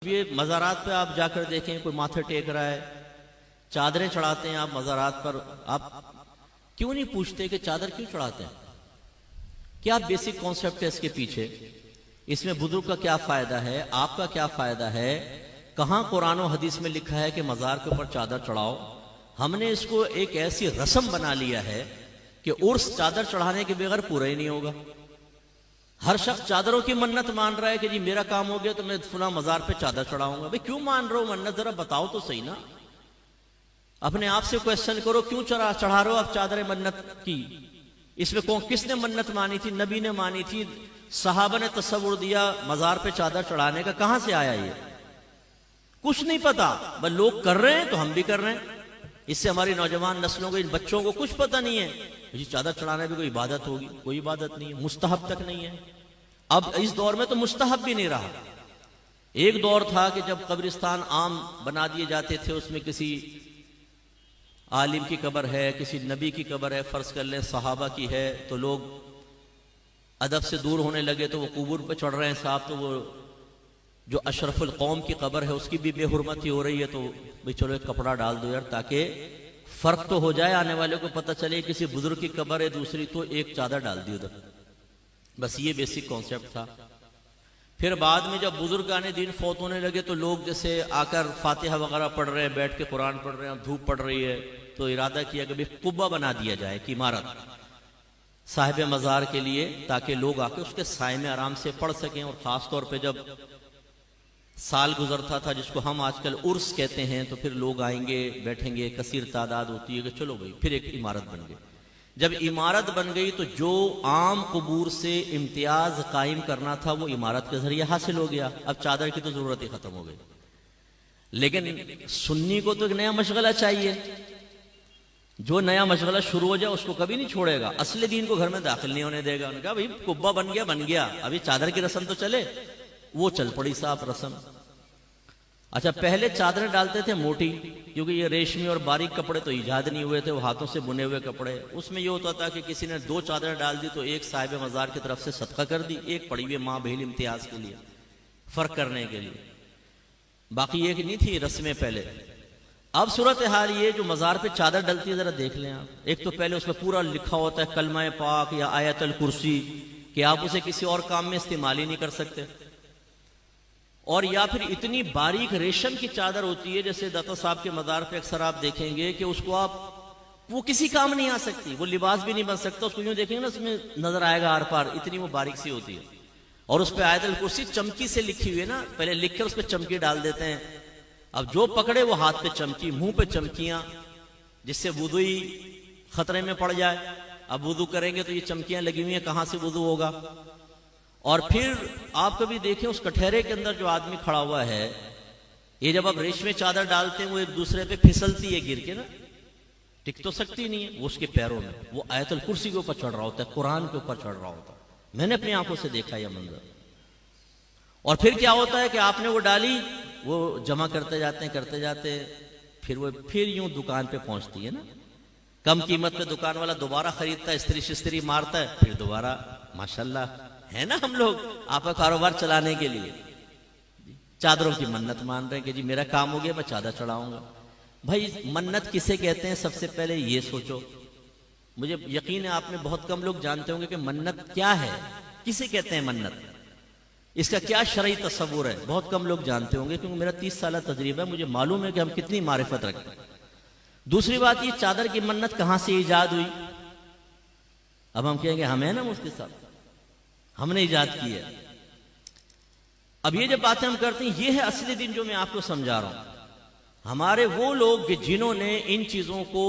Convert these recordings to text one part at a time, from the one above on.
ये मज़ारात पे आप जाकर देखें, कोई माथे टेक रहा है, चादरें चढ़ाते हैं आप मज़ारात पर। आप क्यों नहीं पूछते कि चादर क्यों चढ़ाते हैं? क्या बेसिक कॉन्सेप्ट है इसके पीछे? इसमें बुजुर्ग का क्या फायदा है, आपका क्या फायदा है? कहां कुरान और हदीस में लिखा है कि मज़ार के ऊपर चादर चढ़ाओ? हमने इसको एक ऐसी रस्म बना लिया है कि उर्स चादर चढ़ाने के बगैर पूरा ही नहीं होगा। हर शख्स चादरों की मन्नत मान रहा है कि जी मेरा काम हो गया तो मैं फुला मजार पे चादर चढ़ाऊंगा। भाई क्यों मान रहे हो मन्नत, जरा बताओ तो सही ना। अपने आप से क्वेश्चन करो, क्यों चढ़ा रहे हो आप चादरें मन्नत की? इसमें कौन किसने मन्नत मानी थी? नबी ने मानी थी, सहाबा ने तस्वुर दिया मजार पे चादर चढ़ाने का। कहां से आया ये? कुछ नहीं पता, बस लोग कर रहे हैं तो हम भी कर रहे हैं। इससे हमारी नौजवान नस्लों को, इन बच्चों को कुछ पता नहीं है जी चादर चढ़ाने भी कोई इबादत होगी। कोई इबादत नहीं है, मुस्तहब तक नहीं है। अब इस दौर में तो मुस्तहब भी नहीं रहा। एक दौर था कि जब कब्रिस्तान आम बना दिए जाते थे, उसमें किसी आलिम की कब्र है, किसी नबी की कब्र है, फर्ज कर लें सहाबा की है, तो लोग अदब से दूर होने लगे। तो वो कुबूर पे चढ़ रहे हैं साहब, तो वो जो अशरफुल कौम की कब्र है उसकी भी बेहुरमती हो रही है। तो भाई चलो एक कपड़ा डाल दो यार, ताकि फर्क तो हो जाए, आने वाले को पता चले किसी बुजुर्ग की कब्र है दूसरी, तो एक चादर डाल दी उधर। बस ये बेसिक कॉन्सेप्ट था। फिर बाद में जब बुजुर्ग आने दिन फौत होने लगे तो लोग जैसे आकर फातिहा वगैरह पढ़ रहे हैं, बैठ के कुरान पढ़ रहे हैं, धूप पड़ रही है, तो इरादा किया कि भाई कुब्बा बना दिया जाए कि इमारत साहिब मज़ार के लिए, ताकि लोग आके उसके साए में आराम से पढ़ सकें। और खास तौर पे जब साल गुजरता था, जिसको हम आजकल उर्स कहते हैं, तो फिर लोग आएंगे, बैठेंगे, कसीर तादाद होती है कि चलो भाई फिर एक इमारत बन गई। जब इमारत बन गई तो जो आम कबूर से इम्तियाज कायम करना था वो इमारत के जरिए हासिल हो गया। अब चादर की तो जरूरत ही खत्म हो गई। लेकिन सुन्नी को तो एक नया मशगला चाहिए। जो नया मशगला शुरू हो जाए उसको कभी नहीं छोड़ेगा, असली दीन को घर में दाखिल नहीं होने देगा। उन्होंने कहा भाई कुब्बा बन गया, अभी चादर की रस्म तो चले। वो चल पड़ी साहब रस्म। अच्छा, पहले चादरें डालते थे मोटी, क्योंकि ये रेशमी और बारीक कपड़े तो ईजाद नहीं हुए थे, वो हाथों से बुने हुए कपड़े। उसमें ये होता था कि किसी ने 2 चादरें डाल दी तो एक साहिब मज़ार की तरफ से सदका कर दी, एक पड़ी हुई माँ बहन इम्तियाज के लिए, फर्क करने के लिए। बाकी एक नहीं थी रस्में पहले। अब सूरत हाल ये जो मज़ार पे चादर डलती है, जरा देख लें आप। एक तो पहले उसमें पूरा लिखा होता है कलमा पाक या आयतल कुर्सी, कि आप उसे किसी और काम में इस्तेमाल ही नहीं कर सकते। और या फिर इतनी बारीक रेशम की चादर होती है, जैसे दाता साहब के मज़ार पे अक्सर आप देखेंगे कि उसको वो किसी काम नहीं आ सकती, वो लिबास भी नहीं बन सकता। उसको यूं देखेंगे ना, उसमें नजर आएगा आर पार, इतनी वो बारीक सी होती है। और उस पर आयतल कुर्सी चमकी से लिखी हुई है ना, पहले लिख कर उस पर चमकी डाल देते हैं। अब जो पकड़े वो हाथ पे चमकी, मुंह पे चमकियां, जिससे वुदू ही खतरे में पड़ जाए। अब वुदू करेंगे तो ये चमकियां लगी हुई हैं, कहां से वुदू होगा? और फिर आप कभी देखें उस कठहरे के अंदर जो आदमी खड़ा हुआ है, ये जब आप रेशमी चादर डालते हैं वो एक दूसरे पे फिसलती है गिर के ना, टिक तो सकती नहीं है। वो उसके पैरों में वो आयतल कुर्सी के ऊपर चढ़ रहा होता है, कुरान के ऊपर चढ़ रहा होता है। मैंने अपनी आंखों से देखा यह मंजर। और फिर क्या होता है कि आपने वो डाली, वो जमा करते जाते फिर वो फिर यूं दुकान पे पहुंचती है ना, कम कीमत पे दुकान वाला दोबारा खरीदता है, स्त्री शिस्त्री मारता है, फिर दोबारा। माशाल्लाह है ना, हम लोग आपका कारोबार चलाने के लिए चादरों की मन्नत मान रहे हैं कि जी मेरा काम हो गया, मैं चादर चढ़ाऊंगा। भाई मन्नत किसे कहते हैं? सबसे पहले ये सोचो। मुझे यकीन है आप में बहुत कम लोग जानते होंगे कि मन्नत क्या है, किसे कहते हैं मन्नत, इसका क्या शरई तस्वुर है। बहुत कम लोग जानते होंगे, क्योंकि मेरा 30 साल तजरीबा है, मुझे मालूम है कि हम कितनी मारिफत रखते हैं। दूसरी बात, ये चादर की मन्नत कहां से ईजाद हुई? अब हम कहेंगे हम है ना मुफ्ती साहब, हमने इजाद की है। अब ये जब बातें हम करते हैं, ये है असली दिन जो मैं आपको समझा रहा हूं। हमारे वो लोग जिन्होंने इन चीजों को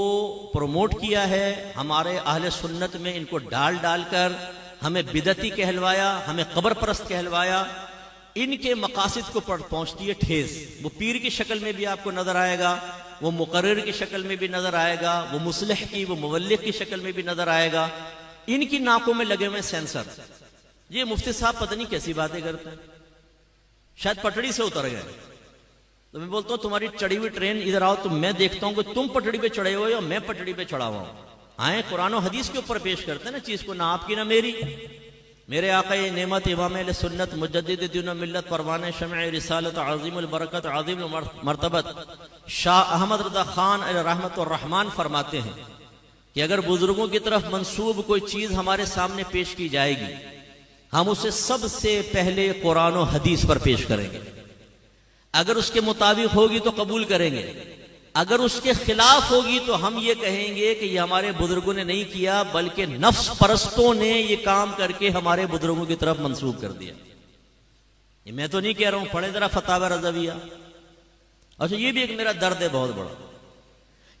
प्रमोट किया है, हमारे अहले सुन्नत में इनको डाल डालकर हमें बिदती कहलवाया, हमें कब्र परस्त कहलवाया, इनके मकासिद को पहुंचती है ठेस। वो पीर की शक्ल में भी आपको नजर आएगा, वो मुकर्रिर की शक्ल में भी नजर आएगा, वो मुस्लिह की, वो मुवल्लिग की शक्ल में भी नजर आएगा। इनकी नाकों में लगे हुए सेंसर। ये मुफ्ती साहब पता नहीं कैसी बातें करते हैं, शायद पटड़ी से उतर गए। तो मैं बोलता हूं तुम्हारी चढ़ी हुई ट्रेन इधर आओ, तो मैं देखता हूं कि तुम पटड़ी पे चढ़े हुए हो या मैं पटड़ी पे चढ़ा हुआ हूं। आए कुरान और हदीस के ऊपर पेश करते हैं ना चीज को, ना आपकी ना मेरी। मेरे आका नेमत इमाम सुन्नत मुजद्दिद दीन मिल्लत परवाने शमअ रिसालत अज़ीमुल बरकत अज़ीमुल मर्तबत शाह अहमद रज़ा खान रहमतुर रहमान फरमाते हैं कि अगर बुजुर्गों की तरफ मंसूब कोई चीज हमारे सामने पेश की जाएगी, हम उसे सबसे पहले कुरान और हदीस पर पेश करेंगे। अगर उसके मुताबिक होगी तो कबूल करेंगे, अगर उसके खिलाफ होगी तो हम ये कहेंगे कि ये हमारे बुजुर्गों ने नहीं किया, बल्कि नफ्स परस्तों ने ये काम करके हमारे बुजुर्गों की तरफ मंसूब कर दिया। ये मैं तो नहीं कह रहा हूं, पढ़े जरा फतावा रज़विया। अच्छा, ये भी एक मेरा दर्द है बहुत बड़ा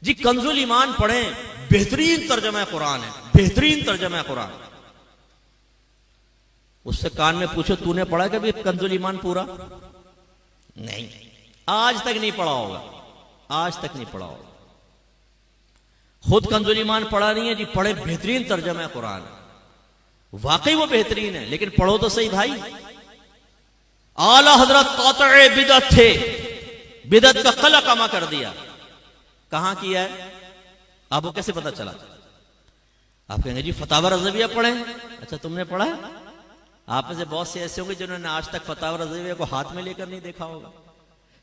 जी। कंजुल ईमान पढ़ें, बेहतरीन तर्जमा कुरान है, बेहतरीन तर्जमा कुरान। उससे कान में पूछो, तूने पढ़ा कभी कंजुल ईमान पूरा? नहीं, आज तक नहीं पढ़ा होगा, आज तक नहीं पढ़ा होगा। खुद कंजुल ईमान पढ़ा नहीं है जी, पढ़े बेहतरीन तर्जमा कुरान। वाकई वो बेहतरीन है, लेकिन पढ़ो तो सही भाई। आला हजरत कातए बिदअत थे, बिदअत का कला कमा कर दिया। कहां किया है? आपको कैसे पता चला? आप कहेंगे जी फतावा रज़विया पढ़े। अच्छा, तुमने पढ़ा है? आप में से बहुत से ऐसे होंगे जिन्होंने आज तक फतावा रज़विया को हाथ में लेकर नहीं देखा होगा,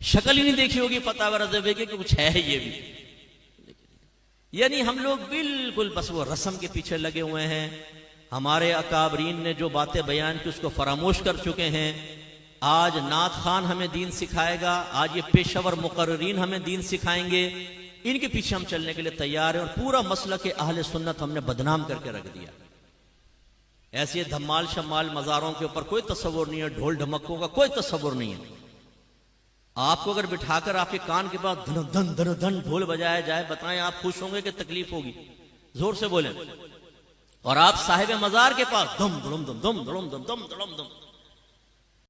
शक्ल ही नहीं देखी होगी फतावा रज़विया की कि कुछ है ये भी। यानी हम लोग बिल्कुल बस वो रस्म के पीछे लगे हुए हैं। हमारे अकाबरीन ने जो बातें बयान की उसको फरामोश कर चुके हैं। आज नात खान हमें दीन सिखाएगा, आज ये पेशावर मुकर्रीन हमें दीन सिखाएंगे। इनके पीछे हम चलने के लिए तैयार हैं और पूरा मसला के अहले सुन्नत हमने बदनाम करके रख दिया। ऐसे धमाल शमाल मज़ारों के ऊपर कोई तस्वुर नहीं है, ढोल ढमक्कों का कोई तस्वुर नहीं है। आपको अगर बिठाकर आपके कान के पास धन धन धन धन ढोल बजाया जाए, बताएं आप खुश होंगे कि तकलीफ होगी? जोर से बोलें। और आप साहिब मज़ार के पास दम धड़म दम दम धड़म दम दम धड़म दम